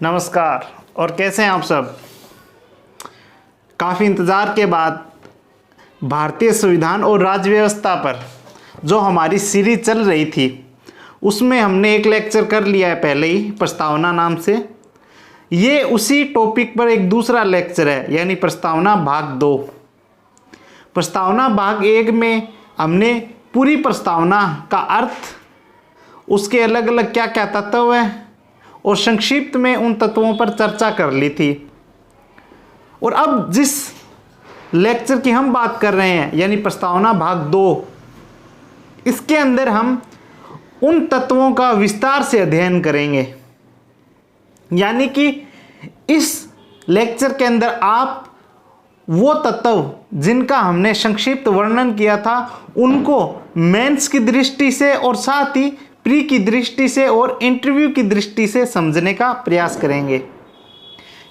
नमस्कार। और कैसे हैं आप सब। काफ़ी इंतज़ार के बाद भारतीय संविधान और राज्य व्यवस्था पर जो हमारी सीरीज चल रही थी उसमें हमने एक लेक्चर कर लिया है पहले ही, प्रस्तावना नाम से। ये उसी टॉपिक पर एक दूसरा लेक्चर है, यानी प्रस्तावना भाग 2। प्रस्तावना भाग 1 में हमने पूरी प्रस्तावना का अर्थ, उसके अलग अलग क्या क्या तत्व हैं और संक्षिप्त में उन तत्वों पर चर्चा कर ली थी। और अब जिस लेक्चर की हम बात कर रहे हैं यानी प्रस्तावना भाग 2, इसके अंदर हम उन तत्वों का विस्तार से अध्ययन करेंगे। यानी कि इस लेक्चर के अंदर आप वो तत्व जिनका हमने संक्षिप्त वर्णन किया था उनको मेंस की दृष्टि से और साथ ही प्री की दृष्टि से और इंटरव्यू की दृष्टि से समझने का प्रयास करेंगे।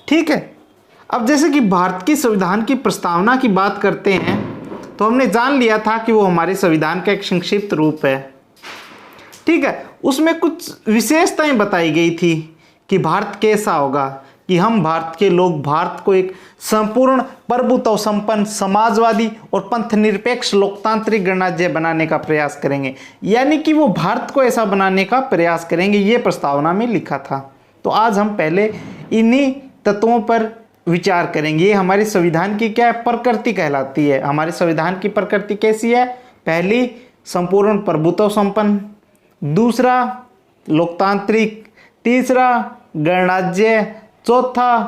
ठीक है। अब जैसे कि भारत की संविधान की प्रस्तावना की बात करते हैं तो हमने जान लिया था कि वो हमारे संविधान का एक संक्षिप्त रूप है। ठीक है। उसमें कुछ विशेषताएं बताई गई थी कि भारत कैसा होगा, कि हम भारत के लोग भारत को एक संपूर्ण प्रभुत्व संपन्न समाजवादी और पंथ निरपेक्ष लोकतांत्रिक गणराज्य बनाने का प्रयास करेंगे। यानी कि वो भारत को ऐसा बनाने का प्रयास करेंगे, ये प्रस्तावना में लिखा था। तो आज हम पहले इन्हीं तत्वों पर विचार करेंगे। ये हमारी संविधान की क्या है, प्रकृति कहलाती है। हमारे संविधान की प्रकृति कैसी है? पहली, संपूर्ण प्रभुत्व संपन्न, दूसरा लोकतांत्रिक, तीसरा गणराज्य, चौथा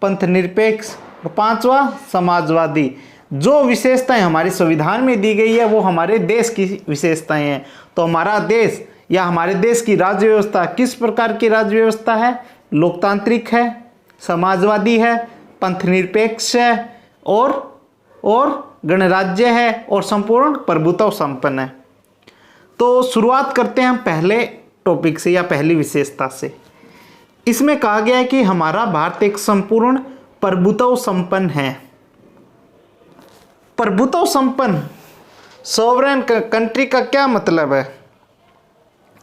पंथ निरपेक्ष और पांचवा समाजवादी। जो विशेषताएं हमारे संविधान में दी गई है वो हमारे देश की विशेषताएं हैं। तो हमारा देश या हमारे देश की राज्य व्यवस्था किस प्रकार की राज्य व्यवस्था है? लोकतांत्रिक है, समाजवादी है, पंथ निरपेक्ष है और गणराज्य है और संपूर्ण प्रभुत्व संपन्न है। तो शुरुआत करते हैं हम पहले टॉपिक से या पहली विशेषता से। इसमें कहा गया है कि हमारा भारत एक संपूर्ण प्रभुत्व संपन्न है। प्रभुत्व संपन्न सॉवरेन कंट्री का क्या मतलब है,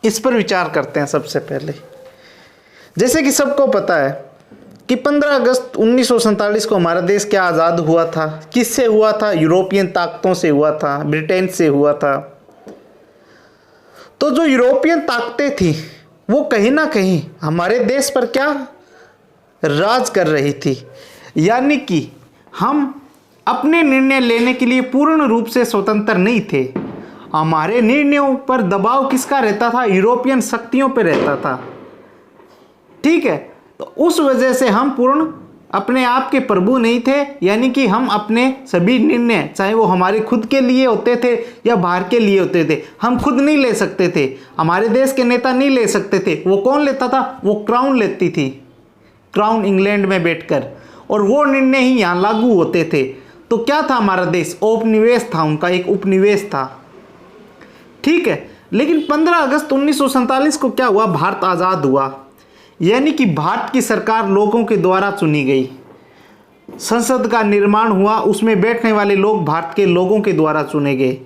इस पर विचार करते हैं सबसे पहले। जैसे कि सबको पता है कि 15 अगस्त 1947 को हमारा देश क्या आज़ाद हुआ था। किससे हुआ था? यूरोपियन ताकतों से हुआ था, ब्रिटेन से हुआ था। तो जो यूरोपियन ताकतें थी वो कहीं ना कहीं हमारे देश पर क्या राज कर रही थी। यानी कि हम अपने निर्णय लेने के लिए पूर्ण रूप से स्वतंत्र नहीं थे। हमारे निर्णयों पर दबाव किसका रहता था? यूरोपियन शक्तियों पर रहता था। ठीक है। तो उस वजह से हम पूर्ण अपने आप के प्रभु नहीं थे। यानी कि हम अपने सभी निर्णय, चाहे वो हमारे खुद के लिए होते थे या बाहर के लिए होते थे, हम खुद नहीं ले सकते थे। हमारे देश के नेता नहीं ले सकते थे। वो कौन लेता था? वो क्राउन लेती थी, क्राउन इंग्लैंड में बैठकर, और वो निर्णय ही यहाँ लागू होते थे। तो क्या था हमारा देश? उपनिवेश था, उनका एक उपनिवेश था। ठीक है। लेकिन 15 अगस्त 1947 को क्या हुआ? भारत आज़ाद हुआ। यानी कि भारत की सरकार लोगों के द्वारा चुनी गई। संसद का निर्माण हुआ, उसमें बैठने वाले लोग भारत के लोगों के द्वारा चुने गए।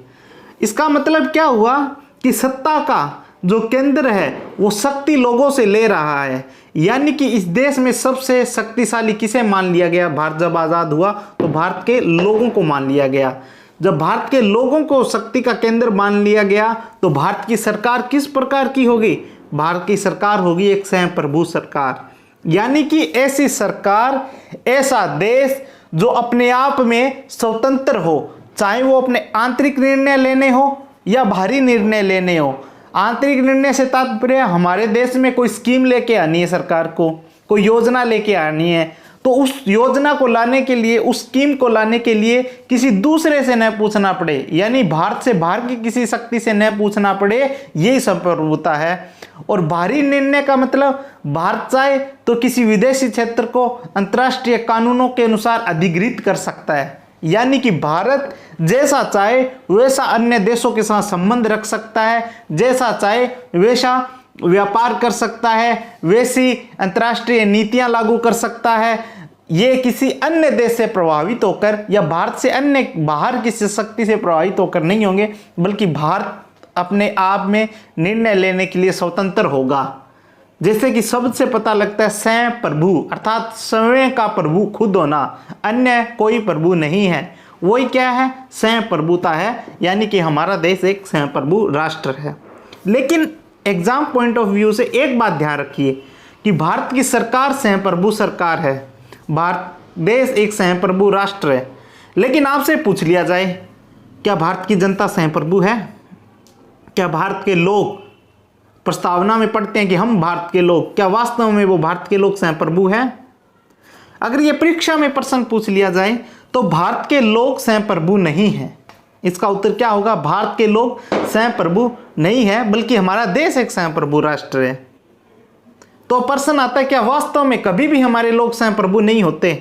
इसका मतलब क्या हुआ कि सत्ता का जो केंद्र है वो शक्ति लोगों से ले रहा है। यानी कि इस देश में सबसे शक्तिशाली किसे मान लिया गया? भारत जब आज़ाद हुआ तो भारत के लोगों को मान लिया गया। जब भारत के लोगों को शक्ति का केंद्र मान लिया गया तो भारत की सरकार किस प्रकार की होगी? भारत की सरकार होगी एक स्वयंप्रभु सरकार। यानी कि ऐसी सरकार, ऐसा देश जो अपने आप में स्वतंत्र हो, चाहे वो अपने आंतरिक निर्णय लेने हो या बाहरी निर्णय लेने हो। आंतरिक निर्णय से तात्पर्य हमारे देश में कोई स्कीम लेके आनी है, सरकार को कोई योजना लेके आनी है, तो उस योजना को लाने के लिए, उस स्कीम को लाने के लिए किसी दूसरे से न पूछना पड़े, यानी भारत से बाहर की किसी शक्ति से न पूछना पड़े, यही संप्रभुता है। और बाहरी निर्णय का मतलब भारत चाहे तो किसी विदेशी क्षेत्र को अंतर्राष्ट्रीय कानूनों के अनुसार अधिकृत कर सकता है। यानी कि भारत जैसा चाहे वैसा अन्य देशों के साथ संबंध रख सकता है, जैसा चाहे वैसा व्यापार कर सकता है, वैसी अंतर्राष्ट्रीय नीतियां लागू कर सकता है। ये किसी अन्य देश से प्रभावित होकर या भारत से अन्य बाहर किसी शक्ति से प्रभावित होकर नहीं होंगे, बल्कि भारत अपने आप में निर्णय लेने के लिए स्वतंत्र होगा। जैसे कि शब्द से पता लगता है स्वयं प्रभु, अर्थात स्वयं का प्रभु खुद होना, अन्य कोई प्रभु नहीं है, वही क्या है, स्वयं प्रभुता है, यानी कि हमारा देश एक स्वयं प्रभु राष्ट्र है। लेकिन एग्जाम पॉइंट ऑफ व्यू से एक बात ध्यान रखिए कि भारत की सरकार स्वयं प्रभु सरकार है, भारत देश एक स्वयं प्रभु राष्ट्र है। लेकिन आपसे पूछ लिया जाए, क्या भारत की जनता स्वयं प्रभु है? क्या भारत के लोग प्रस्तावना में पढ़ते हैं कि हम भारत के लोग, क्या वास्तव में वो भारत के लोग स्वयं प्रभु हैं? अगर ये परीक्षा में प्रश्न पूछ लिया जाए तो भारत के लोग स्वयं प्रभु नहीं हैं, इसका उत्तर क्या होगा? भारत के लोग स्वयं प्रभु नहीं है, बल्कि हमारा देश एक स्वयं प्रभु राष्ट्र है। तो प्रश्न आता है, क्या वास्तव में कभी भी हमारे लोग स्वयं प्रभु नहीं होते?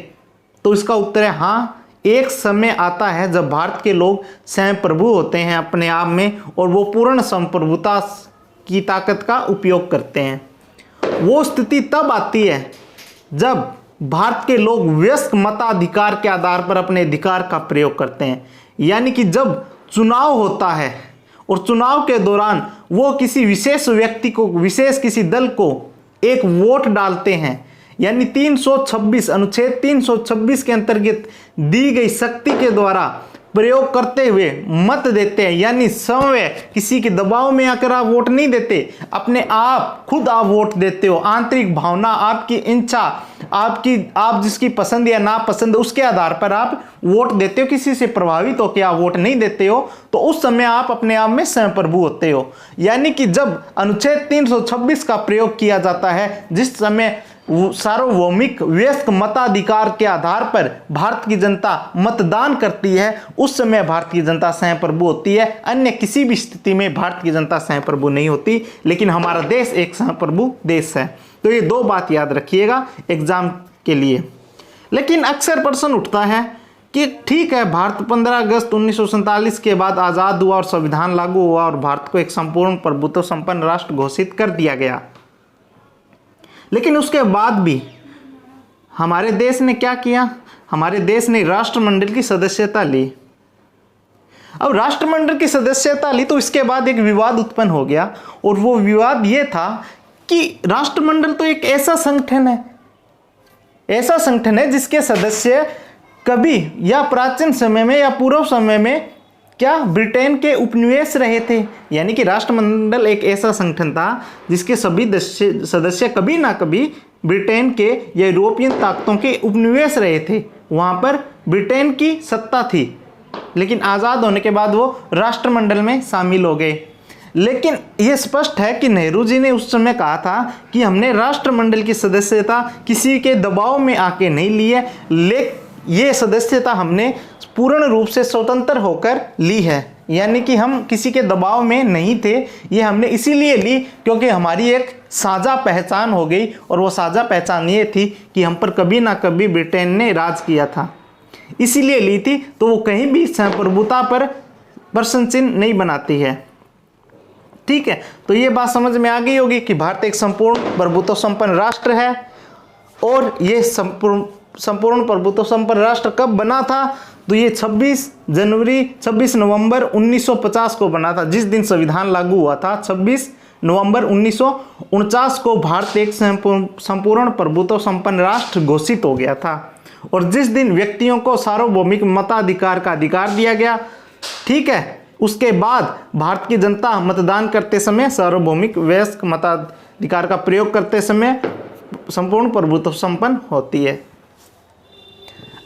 तो इसका उत्तर है हाँ, एक समय आता है जब भारत के लोग स्वयं प्रभु होते हैं अपने आप में, और वो पूर्ण संप्रभुता की ताकत का उपयोग करते हैं। वो स्थिति तब आती है जब भारत के लोग वयस्क मताधिकार के आधार पर अपने अधिकार का प्रयोग करते हैं, यानी कि जब चुनाव होता है और चुनाव के दौरान वो किसी विशेष व्यक्ति को, विशेष किसी दल को एक वोट डालते हैं, यानी 326 अनुच्छेद 326 के अंतर्गत दी गई शक्ति के द्वारा प्रयोग करते हुए मत देते हैं, यानी स्वयं किसी के दबाव में आकर आप वोट नहीं देते, अपने आप खुद आप वोट देते हो, आंतरिक भावना, आपकी इच्छा, आप जिसकी पसंद या नापसंद उसके आधार पर आप वोट देते हो, किसी से प्रभावित होकर आप वोट नहीं देते हो, तो उस समय आप अपने आप में स्वयं प्रभु होते हो। यानी कि जब अनुच्छेद 326 का प्रयोग किया जाता है, जिस समय सार्वभौमिक वयस्क मताधिकार के आधार पर भारत की जनता मतदान करती है, उस समय भारत की जनता स्वयं प्रभु होती है। अन्य किसी भी स्थिति में भारत की जनता स्वयं प्रभु नहीं होती, लेकिन हमारा देश एक स्वयं प्रभु देश है। तो ये दो बात याद रखिएगा एग्जाम के लिए। लेकिन अक्सर प्रश्न उठता है कि ठीक है, भारत 15 अगस्त 1947 के बाद आज़ाद हुआ और संविधान लागू हुआ और भारत को एक संपूर्ण प्रभुत्व संपन्न राष्ट्र घोषित कर दिया गया, लेकिन उसके बाद भी हमारे देश ने क्या किया? हमारे देश ने राष्ट्रमंडल की सदस्यता ली। अब राष्ट्रमंडल की सदस्यता ली तो इसके बाद एक विवाद उत्पन्न हो गया, और वो विवाद ये था कि राष्ट्रमंडल तो एक ऐसा संगठन है जिसके सदस्य कभी या प्राचीन समय में या पूर्व समय में क्या ब्रिटेन के उपनिवेश रहे थे। यानी कि राष्ट्रमंडल एक ऐसा संगठन था जिसके सभी सदस्य कभी ना कभी ब्रिटेन के या यूरोपियन ताकतों के उपनिवेश रहे थे, वहाँ पर ब्रिटेन की सत्ता थी, लेकिन आज़ाद होने के बाद वो राष्ट्रमंडल में शामिल हो गए। लेकिन ये स्पष्ट है कि नेहरू जी ने उस समय कहा था कि हमने राष्ट्रमंडल की सदस्यता किसी के दबाव में आके नहीं ली है, ये सदस्यता हमने पूर्ण रूप से स्वतंत्र होकर ली है, यानी कि हम किसी के दबाव में नहीं थे। ये हमने इसीलिए ली क्योंकि हमारी एक साझा पहचान हो गई, और वो साझा पहचान ये थी कि हम पर कभी ना कभी ब्रिटेन ने राज किया था, इसीलिए ली थी। तो वो कहीं भी संप्रभुता पर प्रश्न चिन्ह नहीं बनाती है। ठीक है, तो ये बात समझ में आ गई होगी कि भारत एक संपूर्ण प्रभुत्व संपन्न राष्ट्र है, और ये संपूर्ण प्रभुत्व संपन्न राष्ट्र कब बना था? तो ये 26 नवंबर 1950 को बना था, जिस दिन संविधान लागू हुआ था। 26 नवंबर 1949 को भारत एक संपूर्ण प्रभुत्व संपन्न राष्ट्र घोषित हो गया था, और जिस दिन व्यक्तियों को सार्वभौमिक मताधिकार का अधिकार दिया गया, ठीक है, उसके बाद भारत की जनता मतदान करते समय सार्वभौमिक वयस्क मताधिकार का प्रयोग करते समय संपूर्ण प्रभुत्व संपन्न होती है।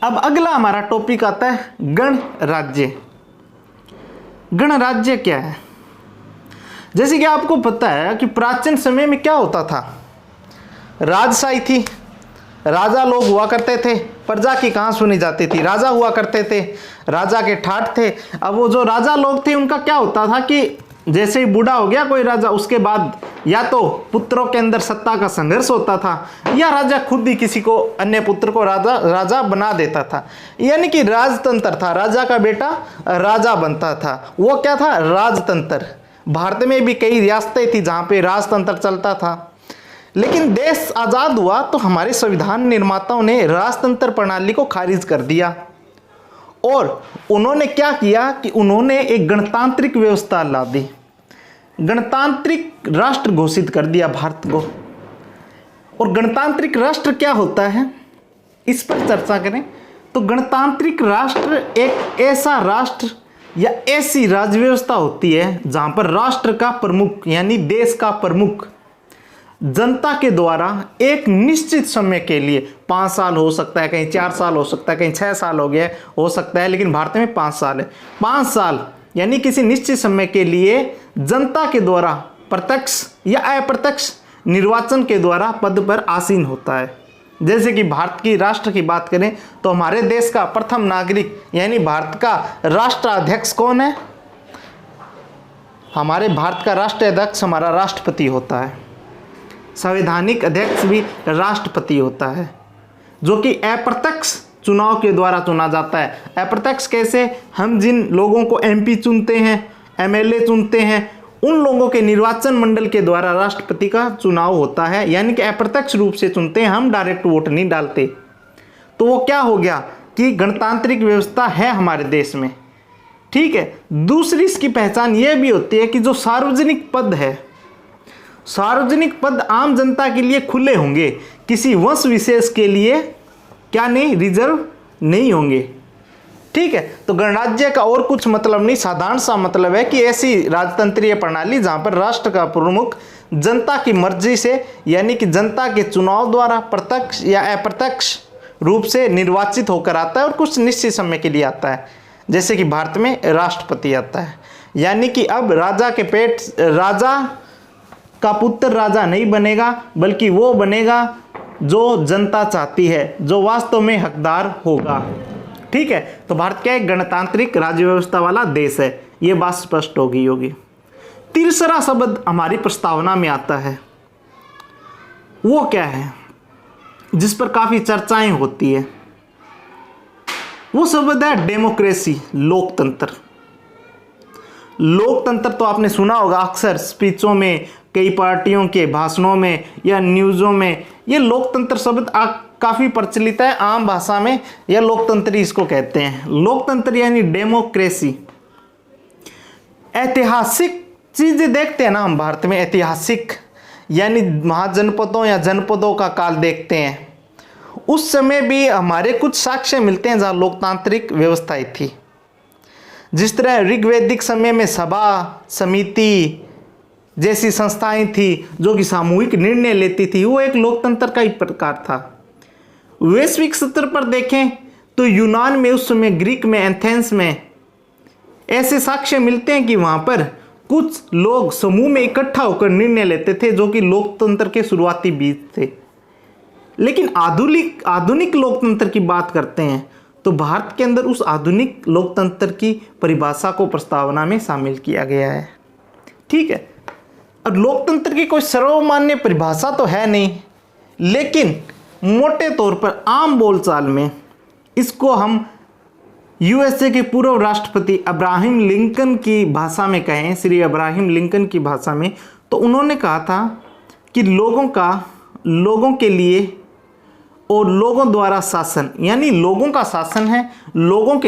अब अगला हमारा टॉपिक आता है गणराज्य। गणराज्य क्या है? जैसे कि आपको पता है कि प्राचीन समय में क्या होता था, राजशाही थी, राजा लोग हुआ करते थे, प्रजा की कहाँ सुनी जाती थी, राजा हुआ करते थे, राजा के ठाठ थे। अब वो जो राजा लोग थे उनका क्या होता था कि जैसे ही बूढ़ा हो गया कोई राजा, उसके बाद या तो पुत्रों के अंदर सत्ता का संघर्ष होता था, या राजा खुद ही किसी को अन्य पुत्र को राजा बना देता था। यानी कि राजतंत्र था, राजा का बेटा राजा बनता था, वो क्या था, राजतंत्र। भारत में भी कई रियासतें थी जहाँ पे राजतंत्र चलता था। लेकिन देश आज़ाद हुआ तो हमारे संविधान निर्माताओं ने राजतंत्र प्रणाली को खारिज कर दिया, और उन्होंने क्या किया कि उन्होंने एक गणतांत्रिक व्यवस्था ला दी, गणतांत्रिक राष्ट्र घोषित कर दिया भारत को। और गणतांत्रिक राष्ट्र क्या होता है, इस पर चर्चा करें तो गणतांत्रिक राष्ट्र एक ऐसा राष्ट्र या ऐसी राज्य व्यवस्था होती है जहां पर राष्ट्र का प्रमुख यानी देश का प्रमुख जनता के द्वारा एक निश्चित समय के लिए 5 साल हो सकता है, कहीं 4 साल हो सकता है, कहीं 6 साल हो गया हो सकता है, लेकिन भारत में 5 साल है। 5 साल यानी किसी निश्चित समय के लिए जनता के द्वारा प्रत्यक्ष या अप्रत्यक्ष निर्वाचन के द्वारा पद पर आसीन होता है। जैसे कि भारत की राष्ट्र की बात करें तो हमारे देश का प्रथम नागरिक यानी भारत का राष्ट्राध्यक्ष कौन है? हमारे भारत का राष्ट्राध्यक्ष हमारा राष्ट्रपति होता है। संवैधानिक अध्यक्ष भी राष्ट्रपति होता है, जो कि अप्रत्यक्ष चुनाव के द्वारा चुना जाता है। अप्रत्यक्ष कैसे? हम जिन लोगों को एमपी चुनते हैं, एमएलए चुनते हैं, उन लोगों के निर्वाचन मंडल के द्वारा राष्ट्रपति का चुनाव होता है, यानी कि अप्रत्यक्ष रूप से चुनते हैं, हम डायरेक्ट वोट नहीं डालते। तो वो क्या हो गया कि गणतांत्रिक व्यवस्था है हमारे देश में। ठीक है। दूसरी इसकी पहचान ये भी होती है कि जो सार्वजनिक पद है, सार्वजनिक पद आम जनता के लिए खुले होंगे, किसी वंश विशेष के लिए क्या नहीं, रिजर्व नहीं होंगे। ठीक है। तो गणराज्य का और कुछ मतलब नहीं, साधारण सा मतलब है कि ऐसी राजतंत्रीय प्रणाली जहां पर राष्ट्र का प्रमुख जनता की मर्जी से यानी कि जनता के चुनाव द्वारा प्रत्यक्ष या अप्रत्यक्ष रूप से निर्वाचित होकर आता है और कुछ निश्चित समय के लिए आता है। जैसे कि भारत में राष्ट्रपति आता है, यानी कि अब राजा का पुत्र राजा नहीं बनेगा, बल्कि वो बनेगा जो जनता चाहती है, जो वास्तव में हकदार होगा। ठीक है। तो भारत क्या एक गणतांत्रिक राज्य व्यवस्था वाला देश है, ये बात स्पष्ट होगी। तीसरा शब्द हमारी प्रस्तावना में आता है, वो क्या है जिस पर काफी चर्चाएं होती है? वो शब्द है डेमोक्रेसी, लोकतंत्र। लोकतंत्र तो आपने सुना होगा अक्सर स्पीचों में, कई पार्टियों के भाषणों में या न्यूज़ों में। ये लोकतंत्र शब्द काफ़ी प्रचलित है आम भाषा में, या लोकतंत्र इसको कहते हैं। लोकतंत्र यानी डेमोक्रेसी। ऐतिहासिक चीज़ें देखते हैं ना हम भारत में, ऐतिहासिक यानी महाजनपदों या जनपदों का काल देखते हैं। उस समय भी हमारे कुछ साक्ष्य मिलते हैं जहाँ लोकतांत्रिक व्यवस्थाएं थी। जिस तरह ऋग्वैदिक समय में सभा, समिति जैसी संस्थाएं थी जो कि सामूहिक निर्णय लेती थी, वो एक लोकतंत्र का ही प्रकार था। वैश्विक स्तर पर देखें तो यूनान में उस समय, ग्रीक में, एथेंस में ऐसे साक्ष्य मिलते हैं कि वहाँ पर कुछ लोग समूह में इकट्ठा होकर निर्णय लेते थे, जो कि लोकतंत्र के शुरुआती बीज थे। लेकिन आधुनिक लोकतंत्र की बात करते हैं तो भारत के अंदर उस आधुनिक लोकतंत्र की परिभाषा को प्रस्तावना में शामिल किया गया है। ठीक है। और लोकतंत्र की कोई सर्वमान्य परिभाषा तो है नहीं, लेकिन मोटे तौर पर आम बोलचाल में इसको हम यूएसए के पूर्व राष्ट्रपति अब्राहम लिंकन की भाषा में कहें, श्री अब्राहम लिंकन की भाषा में, तो उन्होंने कहा था कि लोगों के लिए और लोगों द्वारा शासन, यानी लोगों का शासन है, लोगों के